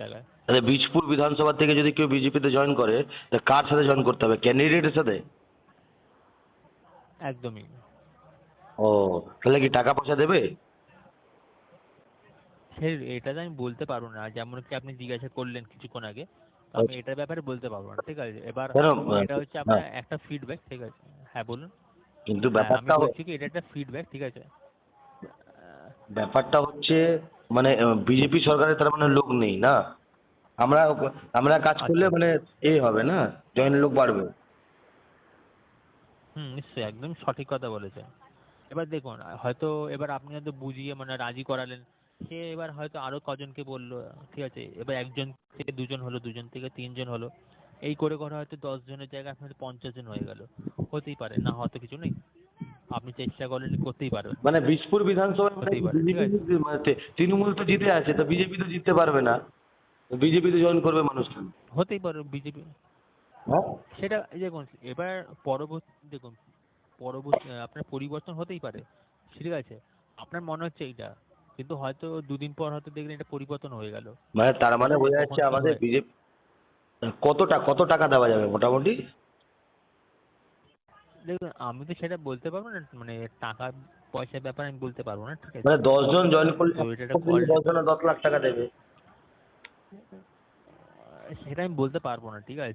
জায়গায়। তাহলে বীজপুর বিধানসভা থেকে যদি কেউ বিজেপিতে জয়েন করে, তা কার সাথে জয়েন করতে হবে, ক্যান্ডিডেটের সাথে? একদমই। ও, তাহলে কি টাকা পয়সা দেবে? সে এটা তো আমি বলতে পারবো না, যেমন কি আপনি জিজ্ঞাসা করলেন কিছুক্ষণ আগে, তো আমি এটার ব্যাপারে বলতে পারবো না, ঠিক আছে? এবার কেন? এটা হচ্ছে আপনার হ্যাঁ, একটা ফিডব্যাক, ঠিক আছে? হ্যাঁ বলুন। কিন্তু হ্যাঁ আমি ব্যাপারটা বলছি কি এটা একটা ফিডব্যাক, ঠিক আছে? ব্যাপারটা হচ্ছে, মানে বিজেপি সরকারের তার মানে লোক নেই না। আমরা আমরা কাজ করলে আচ্ছা। মানে হবে না, জয়েন লোক বাড়বে। হুম, নিশ্চয়ই একদম সঠিক কথা বলেছেন। এবার দেখুন, হয়তো এবার আপনি হয়তো বুঝিয়ে মানে রাজি করালেন, সে এবার হয়তো আরো কজনকে বললো, ঠিক আছে? এবার একজন থেকে দুজন হলো, দুজন থেকে তিনজন হলো, এই করে করে হয়তো 10 জনের জায়গায় আপনার 50 জন হয়ে গেল। হতেই পারে, না হয়তো কিছু নেই, আপনি চেষ্টা করলেন, করতেই পারবেন। মানে বীজপুর বিধানসভায় মানে হতেই পারে, ঠিক বিজেপি, আছে? মানে তৃণমূল তো জিতে আছে, তো বিজেপি তো জিততে পারবে না, বিজেপিতে জয়েন করবে মানুষ কেন? হতেই পারে বিজেপি। হ্যাঁ, সেটা এই দেখুন, এবার পরবর্তী দেখুন, পরবর্তী আপনার পরিবর্তন হতেই পারে, ঠিক আছে? আপনার মনে হচ্ছে এইটা, কিন্তু হয়তো দুদিন পর হয়তো দেখলেন এটা পরিবর্তন হয়ে গেল। মানে তার মানে ঠিক আছে, বোঝা তখন যাচ্ছে কি আমাদের হয়? বিজেপি কত টাকা দেওয়া যাবে মোটামুটি? দেখুন আমি তো সেটা বলতে পারবো না, মানে টাকা পয়সার ব্যাপারে আমি বলতে পারবো না, ঠিক আছে? মানে 10 জন জয়েন করলে তো এটা একটা কল, 10 জনে 10 লাখ টাকা দেবে। সেটা আমি বলতে পারবো না, ঠিক আছে?